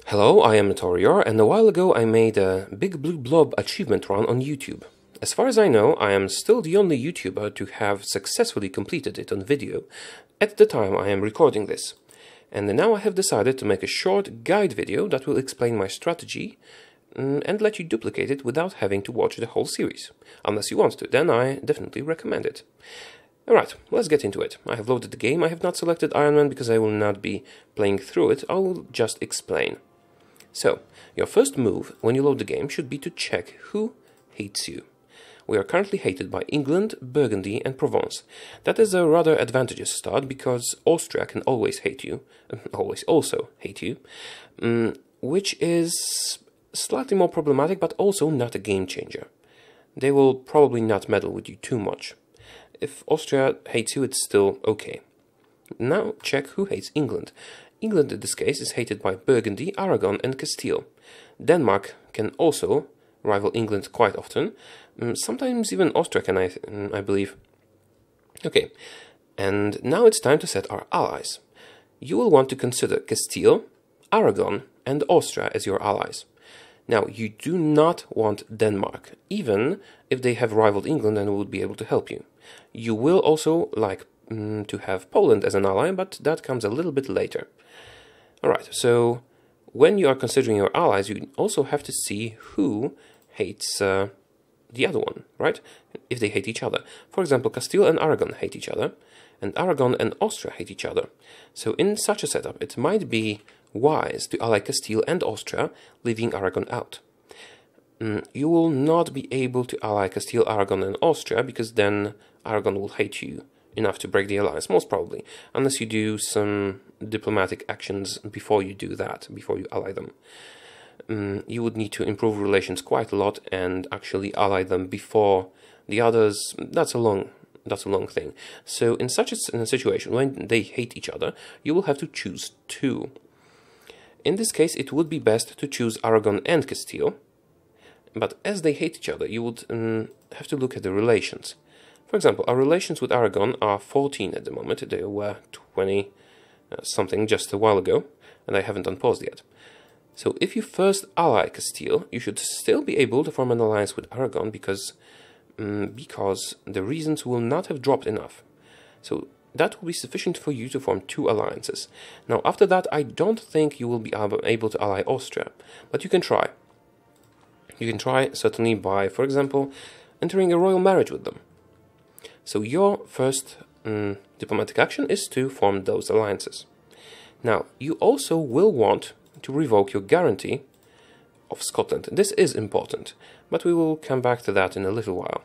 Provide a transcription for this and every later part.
Hello, I am Taureor, and a while ago I made a Big Blue Blob achievement run on YouTube. As far as I know, I am still the only YouTuber to have successfully completed it on video at the time I am recording this. And now I have decided to make a short guide video that will explain my strategy and let you duplicate it without having to watch the whole series. Unless you want to, then I definitely recommend it. Alright, let's get into it. I have loaded the game. I have not selected Iron Man because I will not be playing through it. I will just explain. So, your first move when you load the game should be to check who hates you. We are currently hated by England, Burgundy and Provence. That is a rather advantageous start because Austria can always hate you, always also hate you, which is slightly more problematic but also not a game changer. They will probably not meddle with you too much. If Austria hates you, it's still okay. Now check who hates England. England in this case is hated by Burgundy, Aragon and Castile. Denmark can also rival England quite often. Sometimes even Austria can, I believe. Okay, and now it's time to set our allies. You will want to consider Castile, Aragon and Austria as your allies. Now, you do not want Denmark, even if they have rivaled England and would be able to help you. You will also like to have Poland as an ally, but that comes a little bit later. Alright, so when you are considering your allies, you also have to see who hates the other one, right? If they hate each other. For example, Castile and Aragon hate each other, and Aragon and Austria hate each other. So in such a setup, it might be wise to ally Castile and Austria, leaving Aragon out. You will not be able to ally Castile, Aragon and Austria, because then Aragon will hate you enough to break the alliance, most probably, unless you do some diplomatic actions before you do that, before you ally them. You would need to improve relations quite a lot and actually ally them before the others. That's a long thing. So in such a situation, when they hate each other, you will have to choose two. In this case, it would be best to choose Aragon and Castile, but as they hate each other, you would have to look at the relations. For example, our relations with Aragon are 14 at the moment. They were 20 something just a while ago, and I haven't unpaused yet. So if you first ally Castile, you should still be able to form an alliance with Aragon because the reasons will not have dropped enough. So that will be sufficient for you to form two alliances. Now after that, I don't think you will be able to ally Austria, but you can try. You can try certainly by, for example, entering a royal marriage with them. So your first diplomatic action is to form those alliances. Now, you also will want to revoke your guarantee of Scotland. This is important, but we will come back to that in a little while.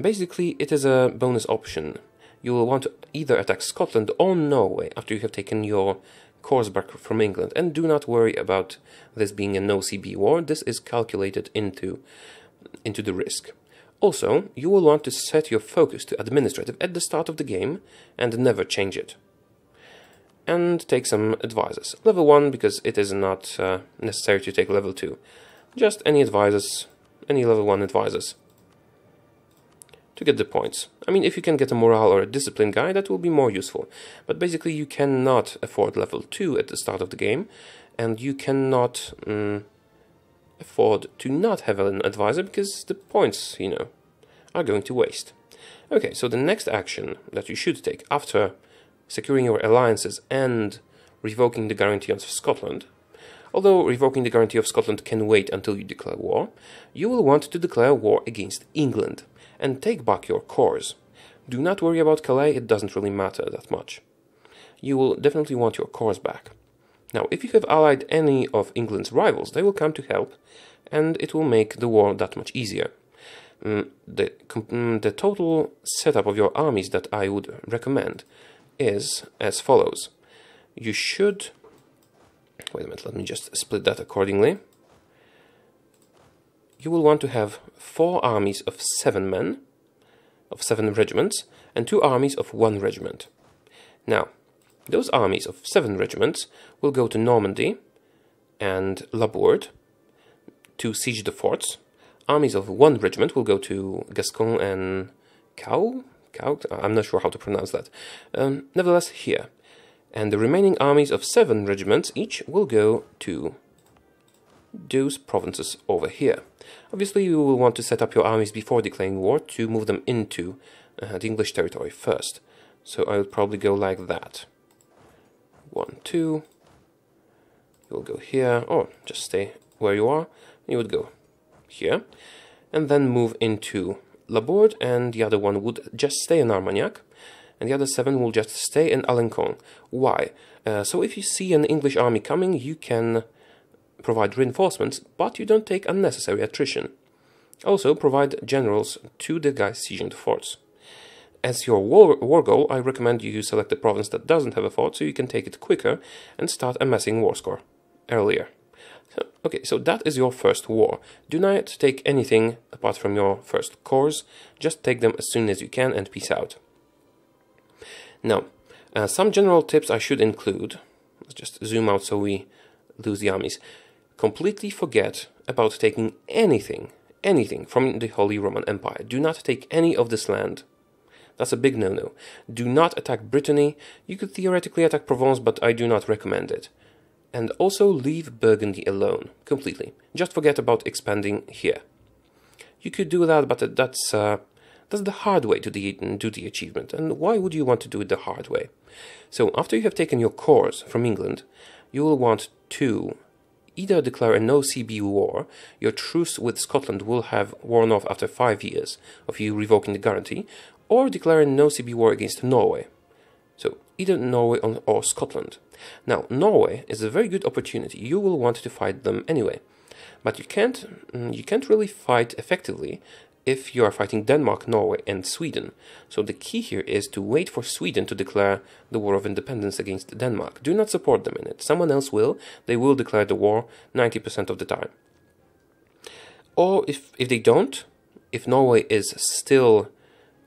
Basically, it is a bonus option. You will want to either attack Scotland or Norway after you have taken your cores back from England. And do not worry about this being a no-CB war. This is calculated into the risk. Also, you will want to set your focus to administrative at the start of the game and never change it. And take some advisors. Level 1 because it is not necessary to take level 2. Just any advisors, any level 1 advisors to get the points. I mean, if you can get a morale or a discipline guy, that will be more useful. But basically you cannot afford level 2 at the start of the game, and you cannot afford to not have an advisor because the points, you know, are going to waste. Okay, so the next action that you should take after securing your alliances and revoking the guarantee of Scotland, although revoking the guarantee of Scotland can wait until you declare war, you will want to declare war against England and take back your cores. Do not worry about Calais, it doesn't really matter that much. You will definitely want your cores back. Now, if you have allied any of England's rivals, they will come to help, and it will make the war that much easier. The total setup of your armies that I would recommend is as follows. You should... Wait a minute, let me just split that accordingly. You will want to have 4 armies of 7 men, of 7 regiments, and 2 armies of 1 regiment. Now, those armies of 7 regiments will go to Normandy and Labourd to siege the forts. Armies of 1 regiment will go to Gascon and Caux? I'm not sure how to pronounce that. Nevertheless, here. And the remaining armies of 7 regiments each will go to those provinces over here. Obviously, you will want to set up your armies before declaring war to move them into the English territory first. So I would probably go like that. 1, 2. You'll go here, or just stay where you are. You would go here, and then move into Laborde, and the other one would just stay in Armagnac, and the other 7 will just stay in Alencon. Why? So if you see an English army coming, you can provide reinforcements, but you don't take unnecessary attrition. Also, provide generals to the guys sieging the forts. As your war goal, I recommend you select a province that doesn't have a fort, so you can take it quicker and start amassing war score earlier. So that is your first war. Do not take anything apart from your first corps, just take them as soon as you can and peace out. Now, some general tips I should include. Let's just zoom out so we lose the armies. Completely forget about taking anything from the Holy Roman Empire. Do not take any of this land. That's a big no-no. Do not attack Brittany. You could theoretically attack Provence, but I do not recommend it. And also leave Burgundy alone, completely. Just forget about expanding here. You could do that, but that's the hard way to do the achievement. And why would you want to do it the hard way? So after you have taken your cores from England, you will want to either declare a no-CB war. Your truce with Scotland will have worn off after 5 years of you revoking the guarantee, or declare a no-CB war against Norway. So either Norway or Scotland. Now, Norway is a very good opportunity. You will want to fight them anyway, but you can't really fight effectively if you are fighting Denmark, Norway, and Sweden. So the key here is to wait for Sweden to declare the War of Independence against Denmark. Do not support them in it. Someone else will. They will declare the war 90% of the time. Or if they don't, if Norway is still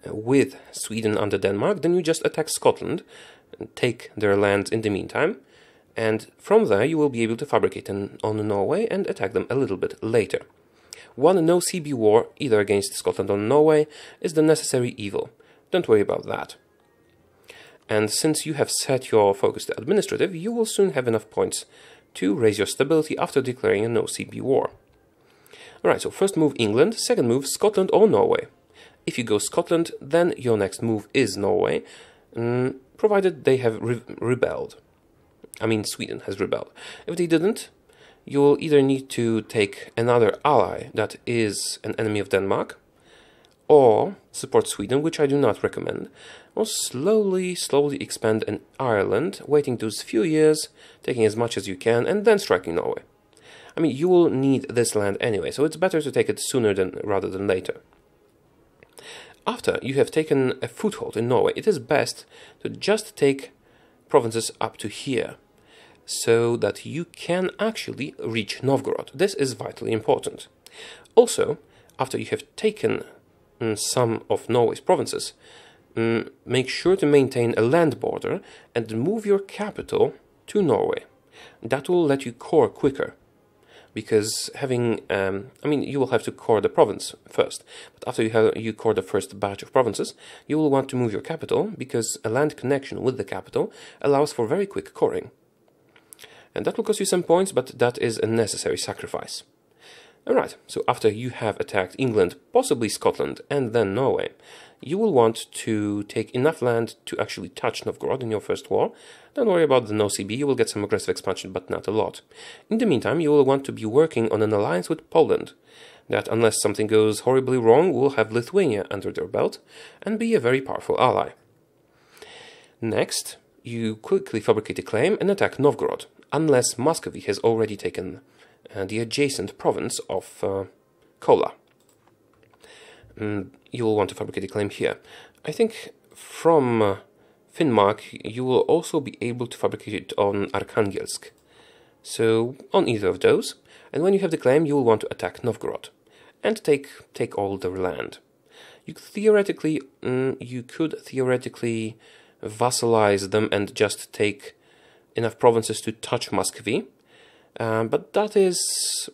with Sweden under Denmark, then you just attack Scotland and take their lands in the meantime, and from there you will be able to fabricate on Norway and attack them a little bit later. One no-CB war, either against Scotland or Norway, is the necessary evil. Don't worry about that. And since you have set your focus to administrative, you will soon have enough points to raise your stability after declaring a no-CB war. Alright, so first move England, second move Scotland or Norway. If you go Scotland, then your next move is Norway, provided they have rebelled. I mean, Sweden has rebelled. If they didn't, you will either need to take another ally that is an enemy of Denmark, or support Sweden, which I do not recommend, or slowly expand in Ireland, waiting those few years, taking as much as you can, and then striking Norway. I mean, you will need this land anyway, so it's better to take it sooner rather than later. After you have taken a foothold in Norway, it is best to just take provinces up to here, so that you can actually reach Novgorod. This is vitally important. Also, after you have taken some of Norway's provinces, make sure to maintain a land border and move your capital to Norway. That will let you core quicker, because having, you will have to core the province first, but after you core the first batch of provinces, you will want to move your capital, because a land connection with the capital allows for very quick coring. And that will cost you some points, but that is a necessary sacrifice. Alright, so after you have attacked England, possibly Scotland, and then Norway, you will want to take enough land to actually touch Novgorod in your first war. Don't worry about the no-CB, you will get some aggressive expansion, but not a lot. In the meantime, you will want to be working on an alliance with Poland, that, unless something goes horribly wrong, will have Lithuania under their belt, and be a very powerful ally. Next, you quickly fabricate a claim and attack Novgorod, unless Muscovy has already taken the adjacent province of Kola. You will want to fabricate a claim here. I think from Finnmark you will also be able to fabricate it on Arkhangelsk. So on either of those, and when you have the claim you will want to attack Novgorod and take all their land. You could theoretically vassalize them and just take enough provinces to touch Muscovy, but that is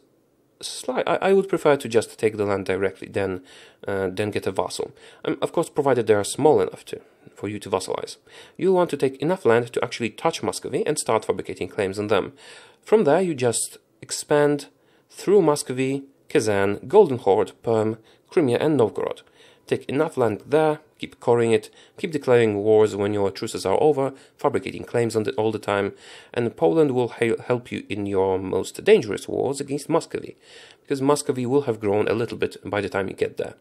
slight. I would prefer to just take the land directly than get a vassal. Of course, provided they are small enough for you to vassalize. You want to take enough land to actually touch Muscovy and start fabricating claims on them. From there, you just expand through Muscovy, Kazan, Golden Horde, Perm, Crimea and Novgorod. Take enough land there, keep coring it, keep declaring wars when your truces are over, fabricating claims on all the time, and Poland will help you in your most dangerous wars against Muscovy, because Muscovy will have grown a little bit by the time you get there.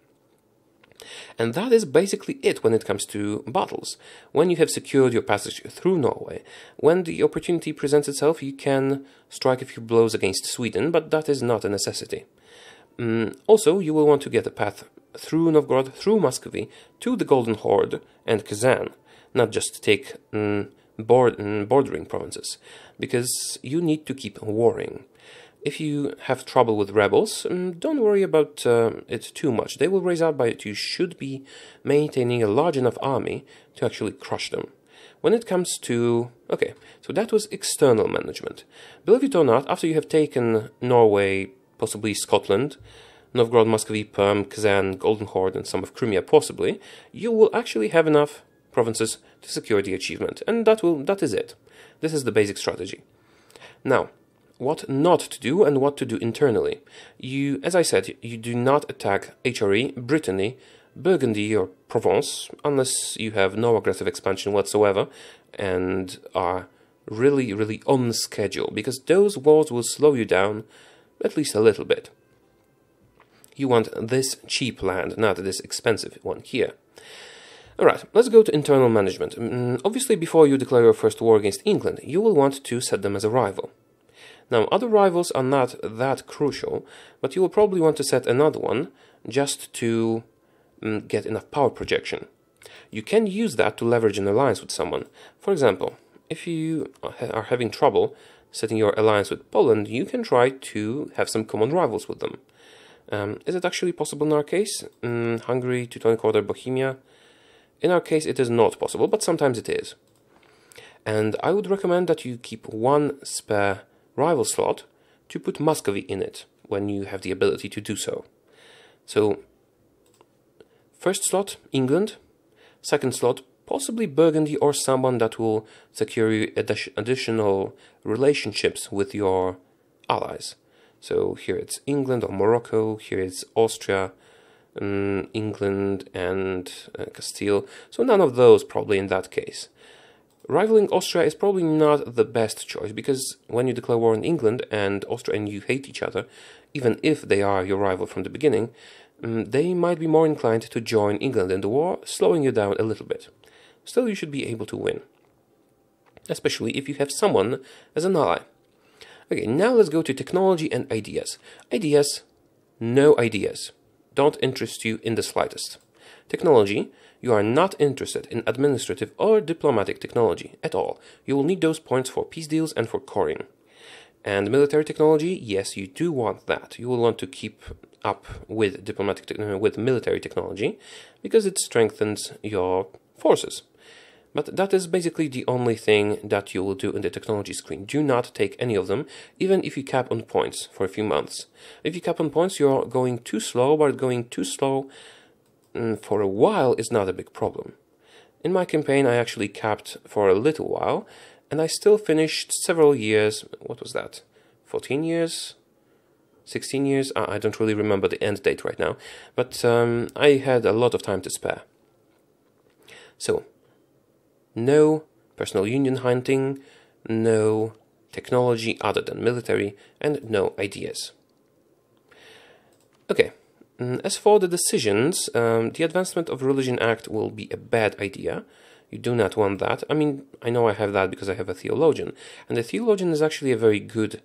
And that is basically it when it comes to battles. When you have secured your passage through Norway, when the opportunity presents itself, you can strike a few blows against Sweden, but that is not a necessity. Also, you will want to get a path through Novgorod, through Muscovy, to the Golden Horde and Kazan, not just take bordering provinces, because you need to keep warring. If you have trouble with rebels, don't worry about it too much. They will raise up, but you should be maintaining a large enough army to actually crush them. When it comes to... Okay, so that was external management. Believe it or not, after you have taken Norway, possibly Scotland, Novgorod, Muscovy, Perm, Kazan, Golden Horde, and some of Crimea possibly, you will actually have enough provinces to secure the achievement. And that is it. This is the basic strategy. Now, what not to do and what to do internally. As I said, you do not attack HRE, Brittany, Burgundy or Provence unless you have no aggressive expansion whatsoever and are really, really on schedule, because those wars will slow you down at least a little bit. You want this cheap land, not this expensive one here. Alright, let's go to internal management. Obviously, before you declare your first war against England, you will want to set them as a rival. Now, other rivals are not that crucial, but you will probably want to set another one just to get enough power projection. You can use that to leverage an alliance with someone. For example, if you are having trouble setting your alliance with Poland, you can try to have some common rivals with them. Is it actually possible in our case? Hungary, Teutonic Order, Bohemia? In our case, it is not possible, but sometimes it is. And I would recommend that you keep one spare rival slot to put Muscovy in it when you have the ability to do so. So, first slot, England. Second slot, possibly Burgundy or someone that will secure you additional relationships with your allies. So here it's England or Morocco, here it's Austria, England and Castile. So none of those probably in that case. Rivaling Austria is probably not the best choice, because when you declare war on England and Austria and you hate each other, even if they are your rival from the beginning, they might be more inclined to join England in the war, slowing you down a little bit. Still, you should be able to win, especially if you have someone as an ally. Okay, now let's go to technology and ideas. Ideas, no ideas. Don't interest you in the slightest. Technology, you are not interested in administrative or diplomatic technology at all. You will need those points for peace deals and for coring. And military technology, yes, you do want that. You will want to keep up with with military technology, because it strengthens your forces. But that is basically the only thing that you will do in the technology screen. Do not take any of them, even if you cap on points for a few months. If you cap on points, you're going too slow, but going too slow for a while is not a big problem. In my campaign, I actually capped for a little while, and I still finished several years. What was that? 14 years? 16 years? I don't really remember the end date right now, but I had a lot of time to spare. So, no personal union hunting, no technology other than military, and no ideas. Okay, as for the decisions, the Advancement of Religion Act will be a bad idea. You do not want that. I mean, I know I have that because I have a theologian, and the theologian is actually a very good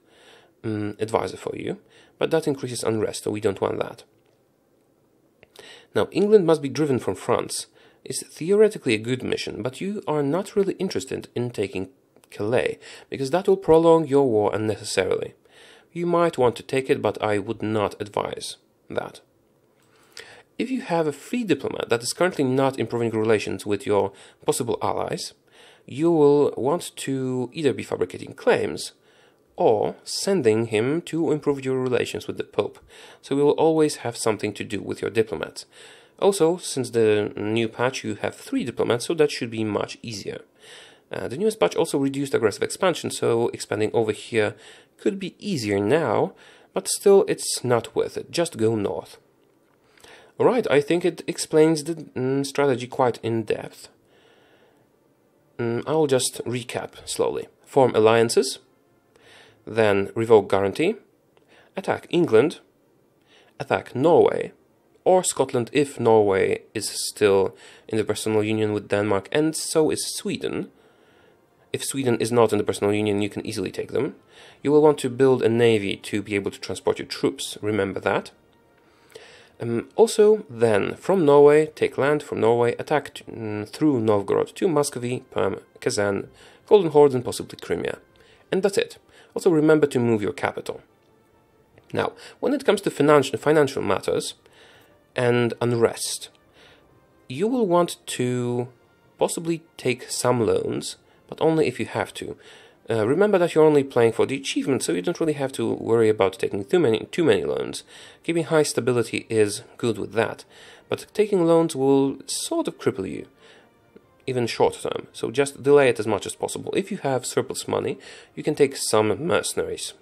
advisor for you, but that increases unrest, so we don't want that. Now, England must be driven from France. Is theoretically a good mission, but you are not really interested in taking Calais, because that will prolong your war unnecessarily. You might want to take it, but I would not advise that. If you have a free diplomat that is currently not improving relations with your possible allies, you will want to either be fabricating claims or sending him to improve your relations with the Pope, so you will always have something to do with your diplomats. Also, since the new patch, you have 3 diplomats, so that should be much easier. The newest patch also reduced aggressive expansion, so expanding over here could be easier now, but still it's not worth it. Just go north. Alright, I think it explains the strategy quite in depth. I'll just recap slowly. Form alliances, then revoke guarantee, attack England, attack Norway, or Scotland if Norway is still in the personal union with Denmark, and so is Sweden. If Sweden is not in the personal union, you can easily take them. You will want to build a navy to be able to transport your troops, remember that. Also, then, from Norway, take land from Norway, attack through Novgorod to Muscovy, Perm, Kazan, Golden Horde, and possibly Crimea. And that's it. Also remember to move your capital. Now, when it comes to financial matters and unrest, you will want to possibly take some loans, but only if you have to. Remember that you're only playing for the achievement, so you don't really have to worry about taking too many loans. Keeping high stability is good with that, but taking loans will sort of cripple you, even short term, so just delay it as much as possible. If you have surplus money, you can take some mercenaries.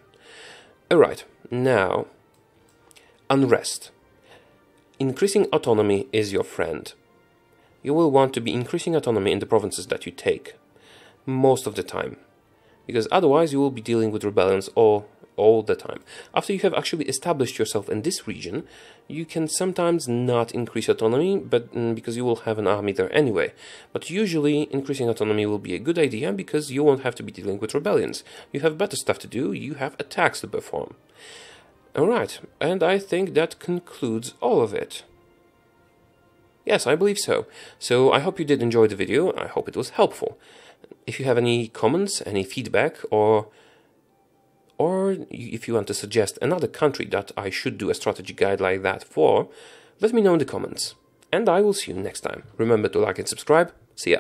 Alright, now, unrest. Increasing autonomy is your friend. You will want to be increasing autonomy in the provinces that you take, most of the time, because otherwise you will be dealing with rebellions all the time. After you have actually established yourself in this region, you can sometimes not increase autonomy, but because you will have an army there anyway. But usually increasing autonomy will be a good idea because you won't have to be dealing with rebellions. You have better stuff to do, you have attacks to perform. Alright, and I think that concludes all of it. Yes, I believe so. So I hope you did enjoy the video, I hope it was helpful. If you have any comments, any feedback, or if you want to suggest another country that I should do a strategy guide like that for, let me know in the comments. And I will see you next time. Remember to like and subscribe. See ya.